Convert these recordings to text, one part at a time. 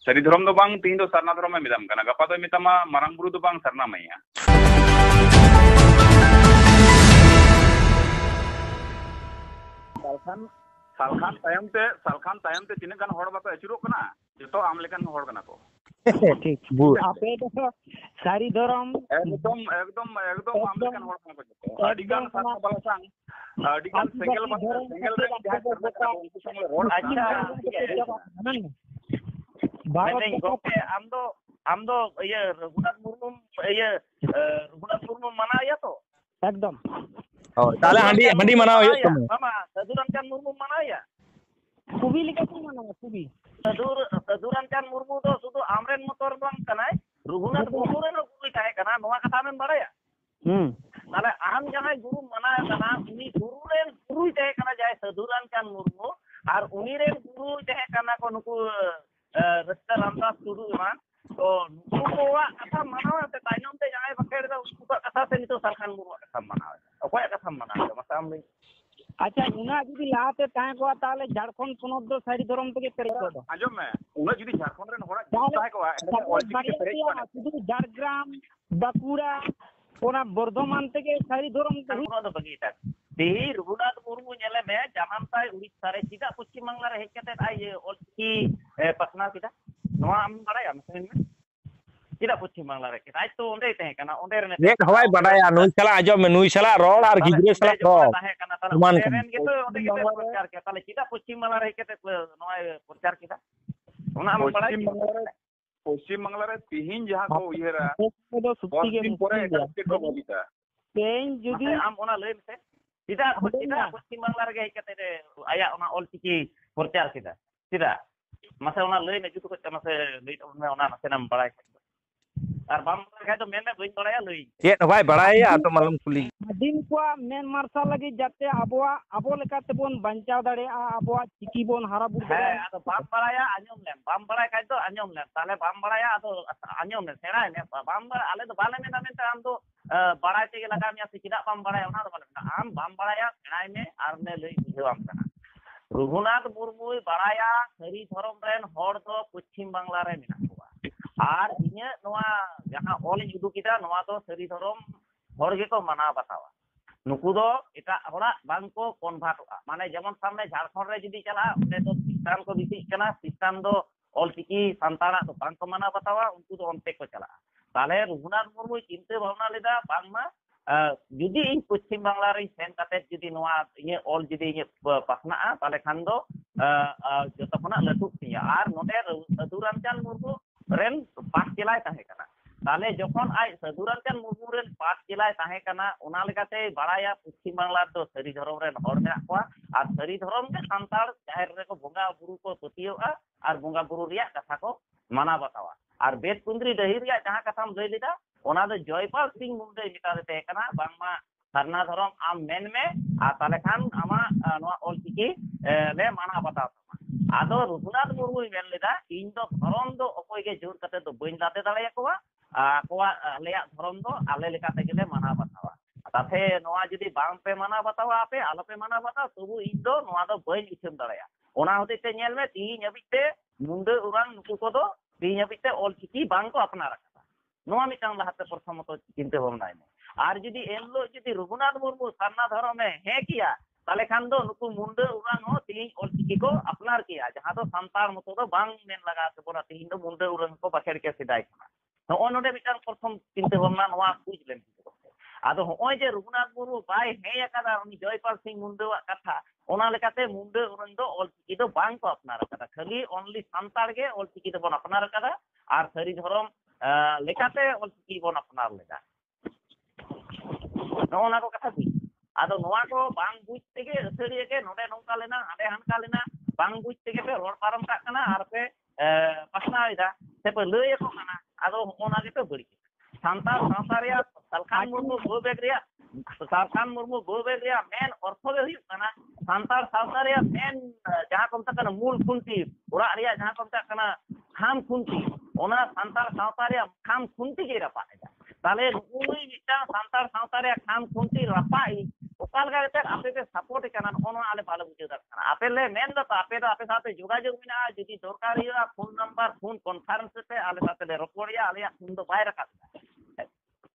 Sari Dhorom do bang tihin do Sarna Dhorom midam kana. Gapa do mitama Marang Buru do bang Sarna Maya. Salkhan tayam te tine kan hor bako achurok kana. Joto am lekan hor kana ko. ठीक आपे तो सारी धर्म एकदम am lekan hor kana ko joto. Adigan sarna balasang. Adigan single ren jaha sarna kana unku sange hor Bani gokte amdo iya Raghunath Murmu mana ya to? एकदम ताले हांडी मनाओ ये तुम मामा Sadhu Ramchandra Murmu mana ya? कुबी लिखा तुम ना कुबी Sadhu Ramchandra Murmu do sudu amren motor bang kanai Raghunath Murmu ren guru tahe kana noa katha men baraya. Tale am jahay guru mana kana uni guru ren guru tahe kana jahay Sadhu Ramchandra Murmu ar uni ren guru tahe kana ko nuku Rasta Ramdas Tudu eman to nuku wa katha manawa te tainom te jahay bakher da usku katha te nito Salkhan Murmu katha manawa okoy katha manawa masa amri अच्छा उना जुदी लाते ताहे को ताले झारखंड पुनोद दो सारी धर्म तके पेरे को आजम में उना जुदी Jharkhand ren hora tahe ko शुधु Jhargram Bankura ओना बर्धमान तके सारी धर्म ᱫᱚ ᱵᱟᱹᱜᱤ ᱮᱴᱟᱜ ᱛᱮᱦᱤᱧ Raghunath Murmu ᱧᱮᱞᱮ ᱢᱮ ᱡᱟᱱᱟᱢ ᱛᱟᱭ ᱩᱲᱤᱥᱥᱟ ᱨᱮ ᱪᱮᱫᱟᱜ ᱯᱚᱥᱪᱤᱢ ᱵᱟᱝᱞᱟ ᱨᱮ ᱦᱮᱡ ᱠᱟᱛᱮ ᱟᱭ ᱚᱞᱪᱤᱠᱤ ᱯᱟᱥᱱᱟᱣ ᱠᱮᱫᱟ ᱱᱚᱣᱟ ᱟᱢ ᱵᱟᱲᱟᱭᱟ ᱢᱮ ᱪᱮᱫᱟᱜ ᱯᱚᱥᱪᱤᱢ ᱵᱟᱝᱞᱟ ᱨᱮ ᱟᱡ ᱛᱚ ᱚᱸᱰᱮ ᱛᱟᱦᱮᱸ ᱠᱟᱱᱟ ᱚᱸᱰᱮ ᱨᱮᱱ एक हवाई बड़ाया नुई चला आजो में नुई चला रोड और गिजरे चला रोड ᱛᱟᱦᱮᱸ ᱠᱟᱱᱟ ᱛᱟᱦᱞᱮ ᱥᱚᱢᱟᱱ ᱚᱸᱰᱮ ᱠᱟᱱᱟ ᱨᱮᱱ ᱜᱮᱛᱚ ᱚᱸᱰᱮ ᱜᱮᱛᱚ ᱯᱨᱚᱪᱟᱨ ᱠᱮᱫᱟ ᱛᱟᱦᱞᱮ ᱪᱮᱫᱟᱜ ᱯᱚᱥᱪᱤᱢ ᱵᱟᱝᱞᱟ ᱨᱮ ᱦᱮᱡ ᱠᱟᱛᱮ ᱱᱚᱣᱟ ᱯᱨᱚᱪᱟर ᱠᱮᱫᱟ ᱚᱱᱟ ᱟᱢ ᱵᱟᱲᱟᱭ पश्चिम बंगला रे तिहिन जहां को उयहरा तो सुक्ति के दिन परे स्टेट को बोलिता तेन जुदी am ona lay mese tidak pasti bangla rege hekate aya ona olchiki porchar kida tidak masa ona lay me jutu ko masa lay ona masa nam balai ar bam khay to men bain balaya lay ये हवाई बड़ाया तो मालूम खुली दिन को main martial लगी जाते अबो लेकाते bone बंचाव दाड़े अबो चिकी bone हारा बुड़ he ado bam balaya anyom lem bam balay khay to anyom lem tale bam balaya ado anyom lem sera ne bam ale to bale mena men am to balay te laga mi asi tidak bam balaya ona do bale am bam balaya senai me ar ne lay bujhewam kana Raghunath Murmu balaya sari dhorom ren hor do पश्चिम बांग्ला रे मेना कोआ আর ইনে নোয়া যাহা all ইউদু কিটা নোয়া তো sorry ধরম হর Gecko মানা বাতাওয়া নুকু দো এটা হড়া বাংকো কনভার্ট মানে যেমন সামনে ঝাড়খণ্ড রে যদি চালা ওতে তো খ্রিস্টান কো বেশি কেনা খ্রিস্টান দো অলচিকি সান্তাড়া তো বাংকো মানা বাতাওয়া উনকু দো অন্তে কো চালা তাহলে Raghunath Murmu চিন্তা ভাবনা লেদা বাংমা যদি এই পশ্চিম বাংলার এই সেন কাতে যদি নোয়া ইয়ে অল যদি ইয়ে পাসনা তাহলে খান দো যত খনা লাটু তিয়া আর নোতে Sadhu Ramchandra Murmu ren পাঁচ জেলায় তাহে কানা তাহলে যখন I Sadhu Ramchandra Murmu ren পাঁচ জেলায় তাহে কানা ওনা লেকাতে বাড়ায়া পশ্চিম বাংলার দো সরি ধরম ren হর মেনা কোয়া আর সরি ধরম কে সান্তাড় জাহের রে কো বঙ্গা বুরু কো পতিয়া আর বঙ্গা বুরু রিয়া কথা কো মানা বাতাওয়া আর বেদ কুন্দ্রি দহি রিয়া জাহা কথাম লই লিদা ওনা দো জয়পাল সিং মুন্ডে মিটা তে কানা বাংমা সারনা ধরম আম মেন মে আর তালে খান আমা নোয়া অলচিকি লে মানা বাতাও ᱟᱫᱚ Raghunath Murmu men leda ᱤᱧ ᱫᱚ ᱫᱷᱚᱨᱚᱢ ᱫᱚ ᱚᱠᱚᱭ ᱜᱮ ᱡᱳᱨ ᱠᱟᱛᱮ ᱫᱚ ᱵᱟᱹᱧ ᱞᱟᱫᱮ ᱫᱟᱲᱮᱭᱟᱠᱚᱣᱟ ᱟᱠᱚᱣᱟᱜ ᱟᱞᱮᱭᱟᱜ ᱫᱷᱚᱨᱚᱢ ᱫᱚ ᱟᱞᱮ ᱞᱮᱠᱟ ᱛᱮᱜᱮᱞᱮ ᱢᱟᱱᱟᱣ ᱵᱟᱛᱟᱣᱟ ᱛᱟᱛᱮ ᱱᱚᱣᱟ ᱡᱩᱫᱤ ᱵᱟᱝ ᱯᱮ ᱢᱟᱱᱟᱣ ᱵᱟᱛᱟᱣᱟ ᱟᱯᱮ ᱟᱞᱚᱯᱮ ᱢᱟᱱᱟᱣ ᱵᱟᱛᱟᱣ ᱛᱚᱵᱩ ᱤᱧ ᱫᱚ ᱱᱚᱣᱟ ᱫᱚ ᱵᱟᱹᱧ ᱩᱪᱷᱟᱹᱱ ᱫᱟᱲᱮᱭᱟᱜᱼᱟ ᱚᱱᱟ ᱦᱚᱛᱮᱡ ᱛᱮ ᱧᱮᱞ ᱢᱮ ᱛᱤᱦᱤᱧ ᱦᱟᱹᱵᱤᱡ ᱛᱮ ᱢᱩᱱᱰᱟᱹ ᱩᱨᱟᱝ ᱱᱩᱠᱩ ᱠᱚᱫᱚ ᱛᱤᱦᱤᱧ ᱦᱟᱹᱵᱤᱡ ᱛᱮ ᱚᱞᱪᱤᱠᱤ ᱵᱟᱝ ᱠᱚ ᱟᱯᱱᱟᱨ ᱟᱠᱟᱫᱟ ᱱᱚᱣᱟ ᱢᱤᱫᱴᱟᱝ ᱞᱟᱦᱟᱛᱮ ᱯᱨᱚᱛᱷᱚᱢᱚᱛᱚ ᱪᱤᱱᱛᱟᱹ ᱵᱷᱟᱵᱱᱟᱭ ᱢᱮ ᱟᱨ ᱡᱩᱫᱤ ᱮᱱᱞᱚ ᱡᱩᱫᱤ Raghunath Murmu ᱥᱟᱨᱱᱟ ᱫᱷᱚᱨᱚᱢᱮ ᱦᱮᱸ ᱠᱤᱭᱟ তাহলে খান দো নুকু মুন্ডে উড়ান হো তিহিন অলচিকি কো আপনার কিয়া যাহা তো সান্তার মতো তো বাং মেন লাগা তে বনা তিহিন দো মুন্ডে উড়ান কো বাখের কে সিদাই কানা ᱱᱚᱜᱼᱚᱭ ᱱᱚᱰᱮ ᱢᱤᱫᱴᱟᱝ ᱯᱨᱚᱛᱷᱚᱢ ᱪᱤᱱᱛᱟᱹ ᱵᱷᱟᱵᱱᱟ ᱱᱚᱣᱟ ᱵᱩᱡ ᱞᱮᱱ ᱟᱫᱚ ᱦᱚᱸᱜᱼᱚᱭ ᱡᱮ Raghunath Murmu ᱵᱟᱭ ᱦᱮᱸ ᱟᱠᱟᱫᱟ ᱩᱱᱤ ᱡᱚᱭᱯᱟᱞ ᱥᱤᱝ ᱢᱩᱱᱰᱟᱹᱣᱟᱜ ᱠᱟᱛᱷᱟ ᱚᱱᱟ ᱞᱮᱠᱟᱛᱮ ᱢᱩᱱᱰᱟᱹ ᱩᱨᱟᱹᱱ ᱫᱚ ᱚᱞᱪᱤᱠᱤ ᱫᱚ ᱵᱟᱝ ᱠᱚ ᱟᱯᱱᱟᱨ ᱟᱠᱟᱫᱟ ᱠᱷᱟᱹᱞᱤ ᱚᱱᱞᱤ ᱥᱟᱱᱛᱟᱲ ᱜᱮ ᱚᱞᱪᱤᱠᱤ ᱫᱚᱵᱚᱱ ᱟᱯᱱᱟᱨ ᱟᱠᱟᱫᱟ ᱟᱨ ᱥᱟᱹᱨᱤ ᱫᱷᱚᱨᱚᱢ ᱞᱮᱠᱟᱛᱮ ᱚᱞᱪᱤᱠᱤ ᱵᱚᱱ ᱟᱯᱱᱟᱨ ᱞᱮᱫᱟ ᱱᱚᱜᱼᱚ ᱱᱟ ᱠᱚ ᱠᱟᱛᱷᱟ ᱵᱩᱡ ᱟᱫᱚ ᱱᱚᱣᱟ ᱠᱚ ᱵᱟᱝ ᱵᱩᱡ ᱛᱮᱜᱮ ᱟᱹᱥᱟᱹᱲᱤᱭᱟᱹ ᱜᱮ ᱱᱚᱰᱮ ᱱᱚᱝᱠᱟ ᱞᱮᱱᱟ ᱦᱟᱸᱰᱮ ᱦᱟᱱᱠᱟ ᱞᱮᱱᱟ ᱵᱟᱝ ᱵᱩᱡ ᱛᱮᱜᱮ ᱯᱮ ᱨᱚᱲ ᱯᱟᱨᱚᱢ ᱠᱟᱜ ᱠᱟᱱᱟ ᱟᱨ ᱯᱮ ᱯᱟᱥᱱᱟᱣ ᱮᱫᱟ ᱥᱮᱯᱮ ᱞᱟᱹᱭ ᱟᱠᱚ ᱠᱟᱱᱟ ᱟᱫᱚ ᱚᱱᱟ ᱜᱮᱯᱮ ᱵᱟᱹᱲᱤᱡ ᱥᱟᱱᱛᱟᱲ ᱥᱟᱶᱛᱟ ᱨᱮᱭᱟᱜ Salkhan Murmu ᱵᱳᱵᱮᱜ ᱨᱮᱭᱟᱜ Salkhan Murmu ᱵᱳᱵᱮᱜ ᱨᱮᱭᱟᱜ ᱢᱮᱱ ᱚᱨᱛᱷᱚ ᱜᱮ ᱦᱩᱭᱩᱜ ᱠᱟᱱᱟ ᱥᱟᱱᱛᱟᱲ ᱥᱟᱶᱛᱟ ᱨᱮᱭᱟᱜ ᱢᱮᱱ ᱡᱟᱦᱟᱸ ᱠᱚ ᱢᱮᱛᱟᱜ ᱠᱟᱱᱟ ᱢᱩᱞ ᱠᱷᱩᱱᱴᱤ ᱚᱲᱟᱜ ᱨᱮᱭᱟᱜ ᱡᱟᱦᱟᱸ ᱠᱚ ᱢᱮᱛᱟᱜ ᱠᱟᱱᱟ ᱠᱷᱟᱢ ᱠᱷᱩᱱᱴᱤ ᱚᱱᱟ ᱥᱟᱱᱛᱟᱲ ᱥᱟᱶᱛᱟ ᱨᱮᱭᱟᱜ ᱠᱷᱟᱢ ᱠᱷᱩᱱᱴᱤ ᱜᱮ ᱨᱟᱯᱟᱜ ᱮᱫᱟ ᱛᱟᱦᱞᱮ ᱱᱩᱭ ᱢᱤᱫᱴᱟᱝ ᱥᱟᱱᱛᱟᱲ ᱥᱟᱶᱛᱟ ᱨᱮᱭᱟᱜ ᱠᱷᱟᱢ ᱠᱷᱩᱱᱴᱤ ᱨᱟᱯᱟᱜ oka lega kate ape pe support kana ono ale bale bujhe dar kana ape le men da ape sate jogajog mena jodi dorkar ya phone number phone conference te ale sate le rokoria ale phone do bai rakat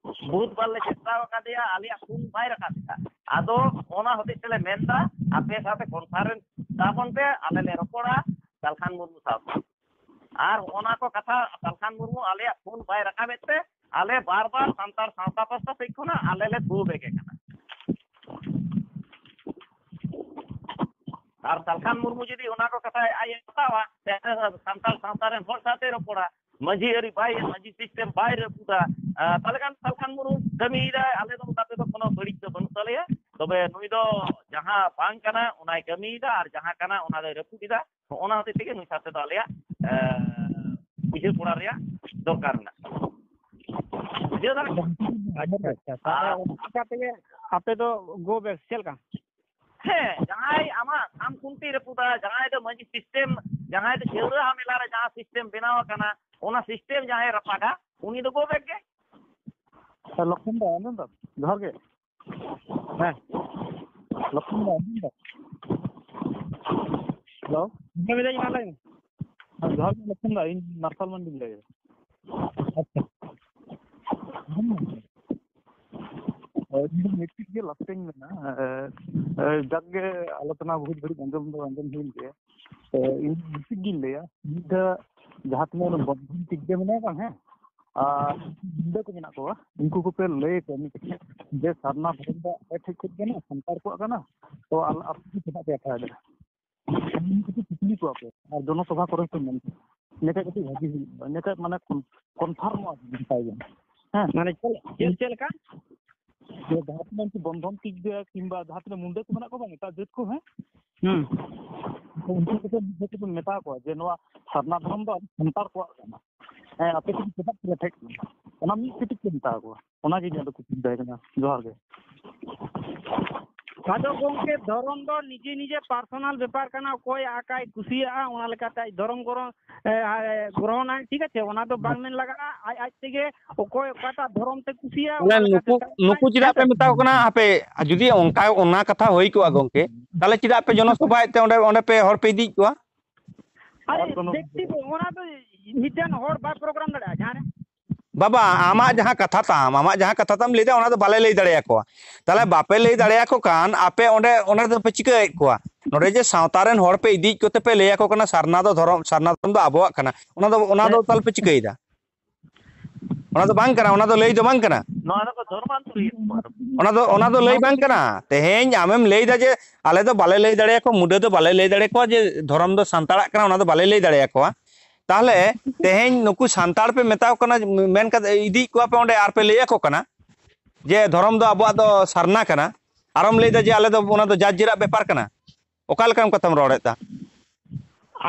बहुत बार ले चेष्टा कदिया Alia phone bye रखा था आदो ओना होते चले मेंदा आपे साथे कॉन्फ्रेंस तापन पे आले ले रपोड़ा सालखान मुर्मू साहब आर ओना को कथा सालखान मुर्मू आलिया फोन बाय रखा बेते आले बार-बार संतार सावता पास्ता पेखोना आले ले दू बेके कना आर सालखान मुर्मू जदी ओना को कथा आय बतावा संतार सावतारेन होर साथे रपोड़ा मजी अरी बाय मजी सिस्टम बाय रपुदा तालेकान सालखान मुर्मू कमी दा आले दो ताते दो कोनो बड़ी तो बनु तलेया तबे नुई दो जहां बांग कना उनाय कमी दा आर जहां कना उना दो रपुदा ओना होते तेगे नुई साथे दो आलेया बुझे पुरा रिया दरकार ना बुझे दा अच्छा ताले आपे तो गो बैक चल का है जहां आमा आम कुंती रपुदा जहां दो मजी सिस्टम जहां दो जेउरा हमेला रे जहां सिस्टम बनावा कना ओना सिस्टम जहां रपागा उनी दो गो बैक के लक्ष्मण दा आनंद दा घर के हां लक्ष्मण दा आनंद दा हेलो मैं जाई ना लाइन घर में लक्ष्मण दा इन नरसल मंडी ले अच्छा मीटिंग के लक्ष्मण में ना जग आलोचना बहुत बड़ी अंजम हिन के इन मीटिंग गिन ले नीदा जहां तुम बंधन टिक दे मने का है ᱵᱤᱱᱫᱟᱹ ᱠᱚ ᱢᱮᱱᱟᱜ ᱠᱚᱣᱟ ᱩᱱᱠᱩ ᱠᱚᱯᱮ ᱞᱟᱹᱭ ᱠᱚ ᱡᱮ ᱥᱟᱨᱱᱟ ᱫᱷᱚᱨᱚᱢ ᱫᱚ ᱴᱷᱤᱠ ᱴᱷᱤᱠ ᱠᱟᱱᱟ ᱥᱟᱱᱛᱟᱲ ᱠᱚᱣᱟᱜ ᱠᱟᱱᱟ ᱛᱚ ᱟᱯᱮ ᱪᱮᱫᱟᱜ ᱯᱮ ᱟᱠᱷᱲᱟᱭᱮᱫᱟ ᱩᱱᱠᱩ ᱠᱩᱠᱞᱤ ᱠᱚᱣᱟ ᱯᱮ ᱟᱨ ᱡᱚᱱᱚᱥᱚᱵᱷᱟ ᱠᱚᱨᱮ ᱯᱮ ᱢᱮᱱ ᱤᱱᱟᱹᱠᱷᱟᱡ ᱠᱟᱹᱴᱤᱡ ᱵᱷᱟᱹᱜᱤ ᱦᱩᱭᱩᱜᱼᱟ ᱤᱱᱟᱹᱠᱷᱟᱡ ᱢᱟᱱᱮ ᱠᱚᱱᱯᱷᱟᱨᱢᱚᱜᱼᱟ ᱢᱮᱛᱟᱭ ᱜᱮ ᱦᱮᱸ माने चल ᱞᱮᱠᱟ ᱡᱮ ᱡᱟᱦᱟᱸ ᱛᱤᱱᱟᱹᱜ ᱩᱱᱠᱩ ᱵᱚᱱᱫᱷᱚᱱ ᱴᱷᱤᱠ ᱜᱮᱭᱟ ᱠᱤᱝᱵᱟ ᱡᱟᱦᱟᱸ ᱛᱤᱱᱟᱹᱜ ᱢᱩᱱᱰᱟᱹ ᱠᱚ ᱢᱮᱱᱟᱜ ᱠᱚᱣᱟ ᱵᱟᱝ ᱮᱴᱟᱜ ᱡᱟᱹᱛ ᱠᱚ ᱦᱮᱸ उनको तो मेता को जे नवा सरना धर्म दो संतार को ᱦᱮᱸ ᱟᱯᱮ ᱠᱚ ᱪᱮᱫᱟᱜ ᱯᱮ ᱴᱷᱮᱠ ᱚᱱᱟ ᱢᱤᱫ ᱠᱟᱹᱴᱤᱡ ᱯᱮ ᱢᱮᱛᱟ ᱠᱚᱣᱟ ᱚᱱᱟᱜᱮ ᱤᱧᱟᱹᱜ ᱫᱚ ᱠᱩᱥᱤ ᱛᱟᱦᱮᱸ ᱠᱟᱱᱟ ᱡᱚᱦᱟᱨ ᱜᱮ ᱟᱫᱚ ᱜᱚᱝᱠᱮ ᱫᱷᱚᱨᱚᱢ ᱫᱚ ᱱᱤᱡᱮ ᱱᱤᱡᱮ ᱯᱟᱨᱥᱚᱱᱟᱞ ᱵᱮᱯᱟর ᱠᱟᱱᱟ ᱚᱠᱚᱭ ᱟᱠᱟᱭ ᱠᱩᱥᱤᱭᱟᱜᱼᱟ ᱚᱱᱟ ᱞᱮᱠᱟᱛᱮ ᱫᱷᱚᱨᱚᱢ গ্রহণᱟᱭ ঠিক আছে ᱚᱱᱟ ᱫᱚ ᱵᱟᱝ ᱢᱮᱱ ᱞᱟᱜᱟᱜᱼᱟ ᱟᱡ ᱛᱮᱜᱮ ᱚᱠᱚᱭ ᱚᱠᱟᱴᱟᱜ ᱫᱷᱚᱨᱚᱢ te ᱠᱩᱥᱤᱭᱟᱜᱼᱟ ᱚᱱᱟ ᱞᱮᱠᱟᱛᱮ नुकु चिदा पे मेता ᱠᱟᱱᱟ ᱟᱯᱮ ᱡᱩᱫᱤ ᱚᱱᱠᱟ ᱚᱱᱟ ᱠᱟᱛᱷᱟ ᱦᱩᱭ ᱠᱚᱜᱼᱟ ᱜᱚᱝᱠᱮ ᱛᱟᱦᱞᱮ ᱪᱮᱫᱟᱜ ᱯᱮ ᱡᱚᱱᱚᱥᱚᱵᱷᱟ ᱛᱮ ᱚᱸᱰᱮ ᱯᱮ ᱦᱚᱲ ᱯᱮ ᱤᱫᱤ ᱠᱚᱣᱟ ᱟᱨᱮ ᱵᱮᱠᱛᱤ ᱚᱱᱟ ᱫᱚ ᱢᱤᱫᱴᱮᱱ ᱦᱚᱲ ᱵᱟᱭ ᱯᱨᱳᱜᱨᱟᱢ ᱫᱟᱲᱮᱭᱟᱜᱼᱟ ᱡᱟᱦᱟᱸ ᱨᱮ बाबा आमा जहां कथा ताम लेदा ओना दो बाले लई दाड़े आकोआ ताले बापे लई दाड़े आको कान आपे ओंडे ओना दो पे चिका कोआ नोडे जे सावतारेन होड़ पे इदी कोते पे लई आको कना सरना दो धर्म दो आबोआ कना ओना दो ताल पे चिकाइदा ओना दो बांग कना ओना दो लई दो बांग कना नोना को धर्मांतरी ओना दो लई बांग कना तेहेñ आमेम लई दा जे आले दो बाले लई दाड़े आको मुडे दो बाले लई दाड़े कोआ जे धर्म दो संताड़ा कना ओना दो बाले लई दाड़े आकोआ ताहले तेहेñ नुकु सांताड़ पे मेताव कना मेन का इदी को पे ओंडे आर पे लई आको कना जे धर्म दो आबो दो सरना कना आरम लई दा जे आले दो ओना दो जाजिरा बेपार कना ओका लकम कथम रोड़ेता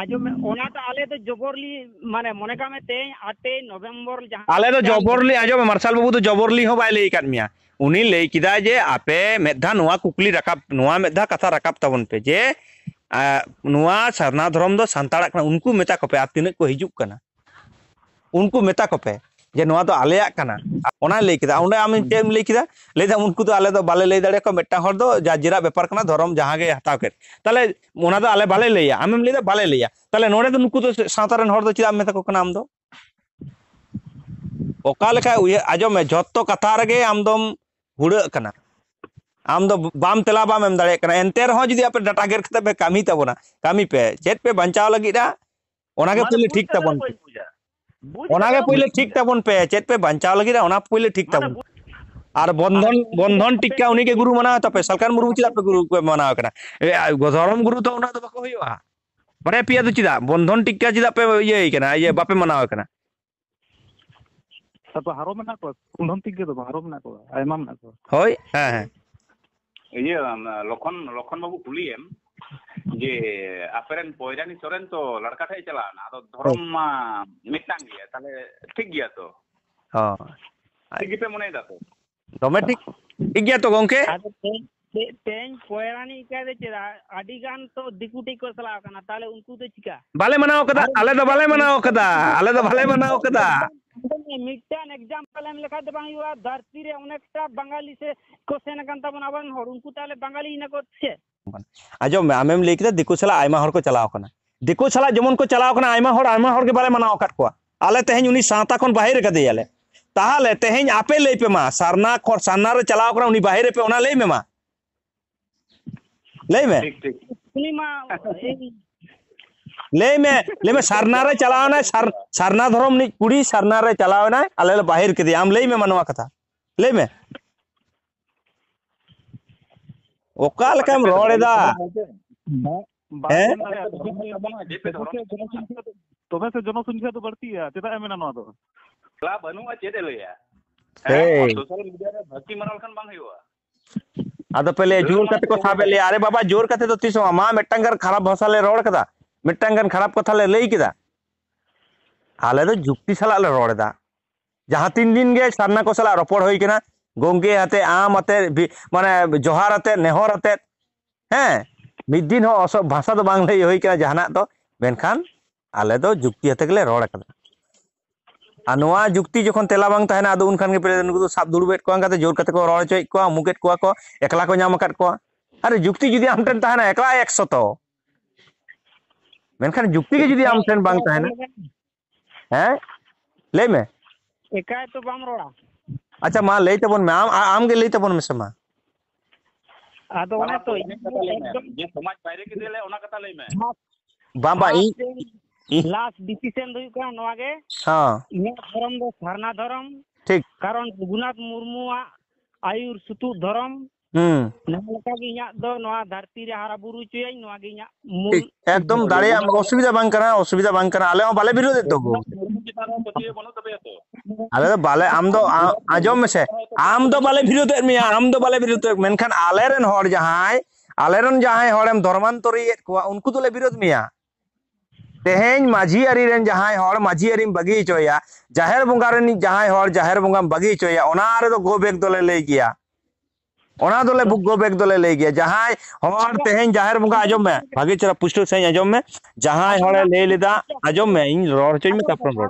आजो में ओना तो आले तो जबरली माने मोने का में तेñ 8 नवंबर जहां आले दो जबरली आजो में मार्शल बाबू तो जबरली हो बाय लई काट मिया उनी लई किदा जे आपे मेधा नोआ कुकली रकाब नोआ मेधा कथा रकाब तबन पे जे नुआ सरना धर्म दो संताड़ा कना उनको मेता को पे आप तिने को हिजुक कना उनको मेता को पे जे नुआ दो आलेया कना ओना लई किदा ओंडे आम टेम लई किदा लेदा उनको तो आले दो बाले लई दाड़े को मेटा हर दो जाजिरा बेपार कना धर्म जहां गे हटाव के ताले ओना दो आले बाले लईया आमेम लईदा बाले लईया ताले नोडे दो नुको दो सावतारेन हर दो चिदा मेता को कना आम दो ओका लेका आजो में जत्तो कथा रगे आम दोम हुड़ा कना आम दो बाम तेला बाम एम दाड़े कना एंते रहो जदी आपे डाटा गेर कते पे कामी ताबोना कामी पे चेत पे बंचाव लगिदा ओनागे पहिले ठीक ताबोन ओनागे पहिले ठीक ताबोन पे चेत पे बंचाव लगिदा ओना पहिले ठीक ताबोन आर बंधन टिक्का उनी के गुरु मना तपे सलकान मुरमु चिदा पे गुरु को मनाव कना धर्म गुरु तो ओना दो बाको होयोआ बारे पिया दो चिदा बंधन टिक्का चिदा पे ये कना ये बापे मनाव कना तब हारो मना को बंधन टिक्का दो हारो मना को आयमा मना को होय हां ये लखन बाबू कुलियम जे आपेरन पोयरानी सोरेन तो लड़का ठे चलाना तो धर्म मा मिटांग गया ताले ठीक गया तो हां ठीक पे मने दा तो दमे ठीक गया तो गोंके तेñ पोयरानी का दे चेदा आडी गान तो दिकुटी को सला कना ताले उनको तो चिका बाले मनाओ कदा आले दो बाले मनाओ कदा मिटन एग्जांपल एम लेखा दे बांग हुआ धरती रे अनेकटा बंगाली से को सेन कान तबन आबन हर उनको ताले बंगाली इना को छे आजो में आमेम लेके दा दिको सला आयमा हर को चलाव कना दिको सला जेमन को चलाव कना आयमा हर के बारे मनाव काट को आले तेहें उनी साता खन बाहिर कदे याले ताहले तेहें आपे लई पे मा सारना रे चलाव कना उनी बाहिर पे ओना लई में मा लई में ठीक ठीक उनी मा ले में सारना रे चलावना सारना धर्म नि कुड़ी सारना रे चलावना आले ले बाहिर कदे आम लई में मनवा कथा लई में ओका लकम रोड़ेदा तबे से जनसंख्या तो बढ़ती है चेदा एमेना नो दो ला बनुआ चेद लया सोशल मीडिया रे भक्ति मनल खान बांग हुआ आदो पहले जोर कते को साबे ले अरे बाबा जोर कते तो तीसो मा मिटंगर खराब भाषा ले रोड़ कदा मिटंगन खराब कथा ले लई किदा आले दो जुक्ति सला ले रोड़दा जहां 3 दिन गे सारना को सला रोपड़ होई केना गोंगे हाते आम हाते माने जोहार हाते नेहर हाते हैं मिद दिन हो असब भाषा तो बांग लई होई केना जहाना तो मेनखान आले दो जुक्ति हाते ले रोड़ कदा आनवा जुक्ति जखन तेला बांग तहना आदो उनखान के प्रेजेंट को साब दुड़बेट को अंगाते जोर कते को रोड़ चोय को मुकेट को एकला को नाम काट को अरे जुक्ति जुदी आमटेन तहना एकला 100 तो मेनखान जुक्ति के जुदी आमटेन बांग तहना हैं ले में एकाय तो बाम रोड़ा अच्छा मा लई तबन में आम के लई तबन में समा आदो ओने तो जे समाज बाहर के देले ओना कथा लई में बाबा लास्ट डिसीजन दुई का नवा गे हां इन धर्म दो सारना धर्म ठीक कारण रघुनाथ मुर्मुआ आयुर सुतु धर्म नमलका गे इया दो नवा धरती रे हारा बुरु चोय नवा गे इया मूल एकदम दाड़े असुविधा बांग करा आले बाले विरोध तो आले बाले आम दो आजम में से आम दो बाले विरोध मिया आम दो बाले विरोध मेनखान आले रेन हर जहां हरम धर्मांतरी को उनको तो ले विरोध मिया तेहें माझी अरी रेन जहां हर माझी अरी बगी चोया जाहेर बंगा रेन जहां हर जाहेर बंगा बगी चोया ओना रे तो गोबेक दोले लई गया ओना दोले गोबेक दोले लई गया जहां हर तेहें जाहेर बंगा आजम में भागे चला पुष्टो सही आजम में जहां हर ले लेदा आजम में इन रोड चोय में तपन रोड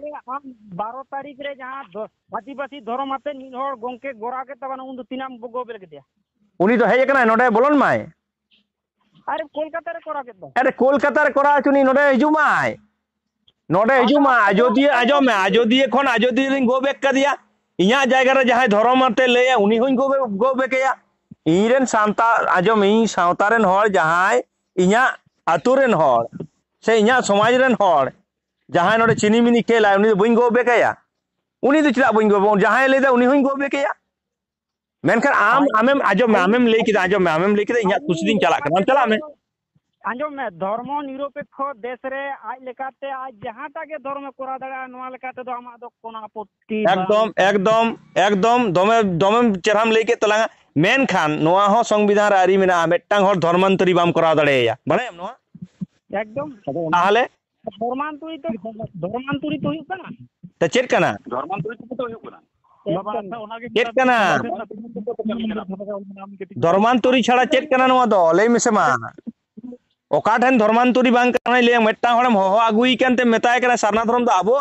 12 तारीख रे जहां आदिवासी धर्म आते नी हर गोंके गोरा के तबन उन तीनाम गोबेल के दिया उनी तो हेज कना नोडे बोलन माय अरे कोलकाता रे कोरा के दो अरे कोलकाता रे कोरा चुनी नोडे हिजुमाय आजोदिए आजम में आजोदिए खन आजोदिए रिंग गोबेक का दिया इया जायगा रे जहां धर्म आते ले उनी होई गोबेकया इरेन सांता आजम इ सावतारेन हर जहां इया आतुरेन हर से इया समाज रेन हर जहां नोडे चिनी मिनी खेला उनी बइन गोबेकया उनी तो चिरा बइन गोबे जहां लेदा उनी होई गोबेकया मेनखान आमेम आजम में आमेम लेई किदा इया कुछ दिन चला करम चला में आंजम में धर्म निरपेक्ष देश रे आज लेकाते आज जहांटा के धर्म कोरा दगा नवा लेकाते तो आमा दो कोना आपत्ति एकदम दमे चेराम लेके तलांगा मेनखान नवा हो संविधान आरी मेना मेटांग हर धर्मांतरी बाम करा दड़ेया बाड़ायम नवा एकदम ताहले धर्मांतरी तो हुई कना त चेक कना धर्मांतरी तो हुई कना चेक कना धर्मांतरी छाड़ा चेक कना नवा दो लई मेसे मा ओका ठन धर्मांतरी बांग कना ले मेटा हरम हो आगुई कानते मेताय कना सारना धर्म दो आबो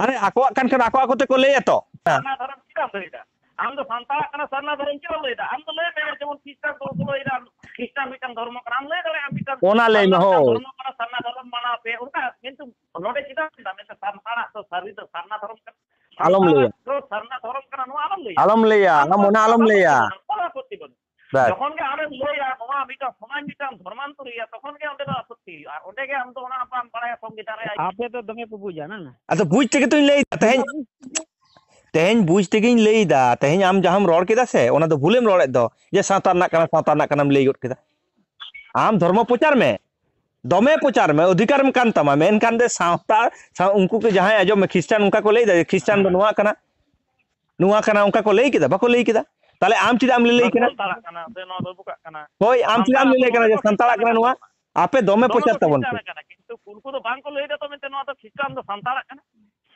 अरे आको कान खन आको ते को ले तो सारना धर्म की काम लेदा हम तो संतान कना सारना धर्म की लेदा हम तो ले जेमन क्रिश्चियन तो लेदा क्रिश्चियन मिटन धर्म कना हम ले करे हम मिटन ओना ले में हो धर्म कना सारना धर्म माना पे उनका किंतु नोडे चिता में सारना तो सारना धर्म आलम ले तो सारना धर्म कना नो आलम ले हम ओना आलम ले যখন কে আরে লইয়া নোয়া মিটা সমান মিটা ধর্মান্তরিয়া তখন কে ওদের আপত্তি আর ওটা কে हम तो ওনা পাম পাড়ায় সংবিধানে আপে তো দমে বুঝা না আচ্ছা বুঝতে কে তুই লই तेहें बुझते गिन लईदा तेहें आम जहां रोड केदा से ओना दो भूलेम रोड़ेद दो जे सावता ना कानाम लई गट केदा आम धर्म प्रचार में दमे प्रचार में अधिकार में कान तमा मेन कान दे सावता उनको के जहां आजो में क्रिश्चियन उनका को लईदा क्रिश्चियन दो नुआ काना उनका को लई केदा बाको लई केदा ताले आम चिदा आम लई केना होय आम चिदा आम लई केना जे संताला केना नुआ आपे दमे प्रचार तबन किंतु उनको तो बांग को लईदा तो मेते नुआ तो क्रिश्चियन दो संताला केना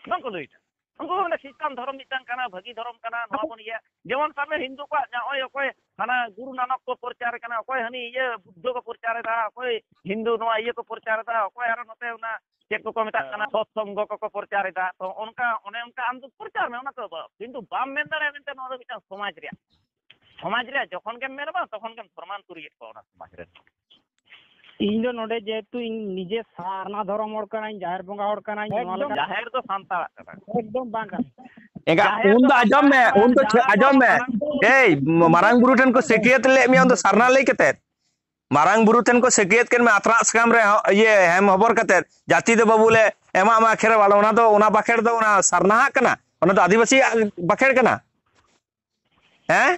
बांग को लईदा उनको ना क्रिश्चियन धर्म मिटान काना भागी धर्म काना नुआ बन ये जेमन सामने हिंदू को ओय ओय हाना गुरु नानक को प्रचार काना ओय हनी ये बुद्ध को प्रचार दा ओय हिंदू नुआ ये को प्रचार दा ओय आरो नते ना चेक को मेता कना सत्संग को प्रचार एदा तो उनका आम तो प्रचार में तो किंतु बाम मेन दाड़े मेनते नोदो मिटा समाज रे जखन के मेरबा तखन के प्रमाण करिए को ओना समाज रे इन जो नोडे जेतु इन निजे सारना धर्म हड़ कनाई जाहिर बंगा हड़ कनाई जाहिर तो सांताड़ कना एकदम बांगा एंगा उन दो आजम में ए मारांग बुरु ठन को सेकियत ले मी उन दो सरना ले कते मारांग बुरु ठन को सेकियत केन में आत्रा सकाम रे ये हेम हबर कते जाति दे बाबू ले एमा मा खेर वाला ओना बाखेड़ दो ओना सरना कना ओना दो आदिवासी बाखेड़ कना हैं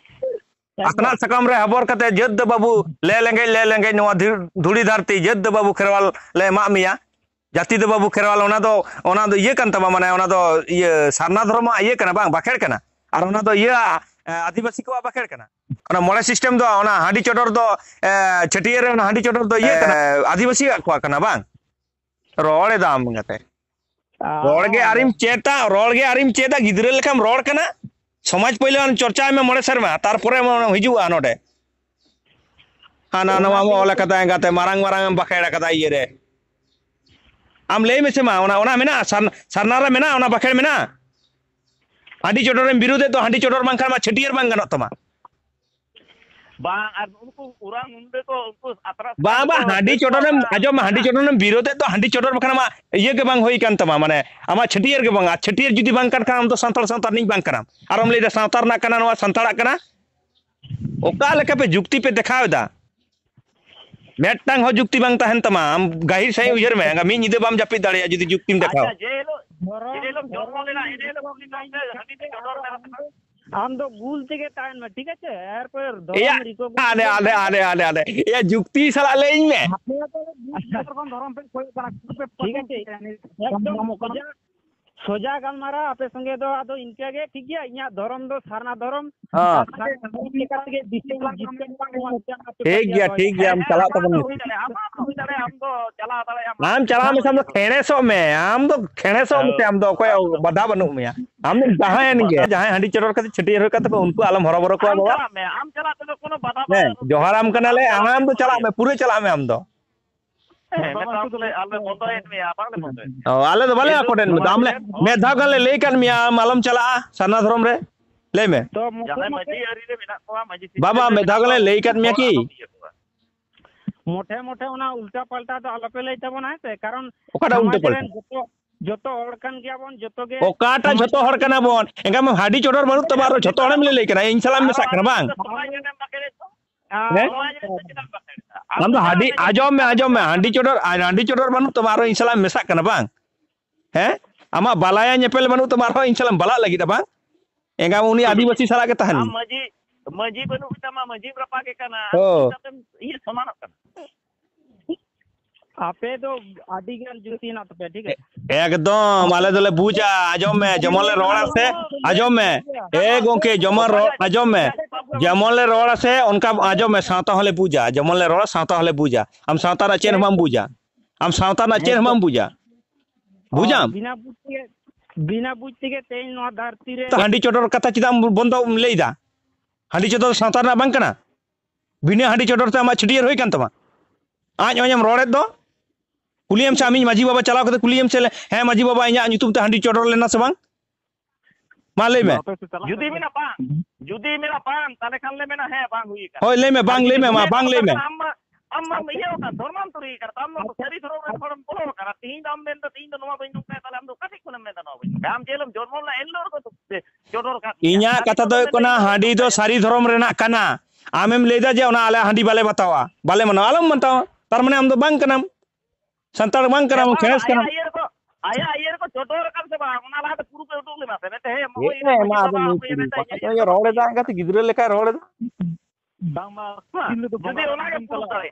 आत्रा सकाम रे हबर कते जद बाबू ले लेंगे नवा धुड़ी धरती जद बाबू खेरवाल ले मा मिया जाति दो बाबू खेरवाल ओना दो ये कन तमा माने ओना दो ये सरना धर्म ये कना बांग बाखेड़ कना और ओना दो ये आदिवासी को बाखेड़ कना ओना मोड़े सिस्टम दो ओना हांडी चोटर दो छटियर ओना हांडी चोटर दो ये कना आदिवासी को कना बांग रोड़े दाम गते रोड़ गे आरिम चेता गिदरे लेखाम रोड़ कना समाज पहले चर्चा में मोड़े शर्मा तार परे हिजुआ नोडे हाना नवा ओला कता गाते मारांग बाखेड़ा कता ये रे आम ले में से मा ओना मेना सरना रे मेना ओना बाखेड़ मेना हांडी चोटर में विरोधे तो हांडी चोटर बांग मा छटियर बांग गनो तमा बांग आर उनको उरांग उनदे तो उनको आत्रा बाबा हांडी चोटर में आजो हांडी चोटर में विरोधे तो हांडी चोटर बखना मा ये के बांग होई कान तमा माने आमा छटियर के बांग छटियर जुदी बांग कान हम तो संतार नहीं बांग कना आरम ले सावतार ना कना नवा संताड़ा कना ओका लेका पे जुक्ति पे दिखावदा मेटांग हो जुक्ति बांग तहन तमा आम गाहिर सही उजर में मी निदे बाम जापि दाड़िया जुदी जुक्तिम देखाव जे लो जन्म लेना इने लो बोली नहीं हांडी ते चोटर में हम तो गुल থেকে টাইম में ठीक है यार पर धर्म रिको आले ये जुक्ति सला लेई में धर्म पे कोई ठीक है एकदम सोजा गलमारा आपे संगे दो आदो इनके गे ठीक है इया धर्म दो सरना धर्म ठीक गया हम चला तबन हम चला में सब खेणे सो में हम तो खेणे सो में हम दो कोई बदा बनु में हम जहां गे जहां हंडी चोर कते छटियर हो कते उनको आलम हरो बरो को बाबा हम चला तो कोनो बदा जोहार हम कनाले हम तो चला में पूरे चला में हम दो आले तो भले कोटेन में दामले मैं धागन ले लेकन मिया मालूम चला सरना धर्म रे ले में तो मजी हरी रे बिना को मजी बाबा मैं धागन ले लेकन मिया की मोटे ओना उल्टा पलटा तो आलोपे ले तबन है कारण ओकाटा उल्टा पलटा जतो हड़कन गया बन जतो गे ओकाटा जतो हड़कना बन एंगा में हाडी चोटर बनु तबारो जतो हड़म ले लेकना इन सलाम में सकना बांग हम तो हाडी आजो में हांडी चोटर बनु तुम्हारो इंसलाम मेसा कना बांग हैं आमा बालाया नेपेल बनु तुम्हारो इंसलाम बाला लगी दा बांग एंगा उनी आदिवासी सला के तहन मजी बनु तमा मजी प्रपा के कना ये समान कना आपे तो आदि ज्ञान जुती ना तो ठीक है एकदम आले दले बुझा आजम में जमले रोड़ा से आजम में ए गोके जमर आजम में जमले रोड़ा से उनका आजम में सावता हले बुझा जमले रोड़ा सावता हले बुझा हम सावता ना चेन हम बुझा हम सावता ना चेन हम बुझा बिना बुझते के तेज नो धरती रे हांडी चोटर कथा चिदा बंदो लेदा हांडी चोटर सावता ना बांग कना बिना हांडी चोटर ते मा छटियर होई कान तमा आज ओयम रोड़े दो कुलियम से माजी बाबा चलाव करते कुलियम से है माजी बाबा इया ᱧᱩᱛᱩᱢ ते हांडी चोटर लेना से बांग मा ले में जुदी मेरा पान ताले खान ले मेना है बांग हुई का होय ले में बांग ले में मा बांग ले में हम ये होता धर्मांतरी करता हम सरी धर्म रे फॉर्म बोलो करा तीन दाम में तो तीन नवा बइन पे ताले हम तो कति कोन में नवा बइन हम जेलम जन्म ला एल्लोर को चोटर का इया कथा दो कोना हांडी दो सारी धर्म रेना कना आमेम लेदा जे ओना आले हांडी बाले बतावा बाले मना आलम बतावा तार माने हम दो बांग कनाम संताड़ बांग कनाम खेस कनाम आया आयर को चोटर कर से बा ओना ला पुरु पे उठो ले मासे ने हे मा तो ये रोड़े दा गति गिदरे लेका रोड़े बांग मा किल्ले तो जुदी ओना के पुरु करे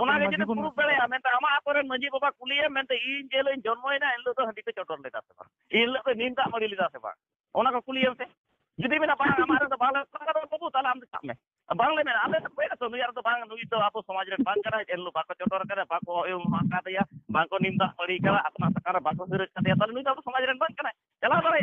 ओना के जे पुरु बेले मैं तो आमा आपरे मजी बाबा कुलिए मैं तो इन जेल इन जन्मोइना इन लो तो हंडी पे चोटर लेदा से बा इन लो तो नींदा मरी लेदा से बा ओना को कुलिए से जुदी मेना बांग हमारे तो बाल बाबू ताला हम साथ में बांग ले में आले तो बेटा तो यार तो बांग नुई तो आपो समाज रे बांग करा एल्लो बाको चोटर करे बाको ए माका दिया बाको निंदा पड़ी करा अपना सकार बाको सिर कदिया ताले नुई तो समाज रे बांग करा चला बरा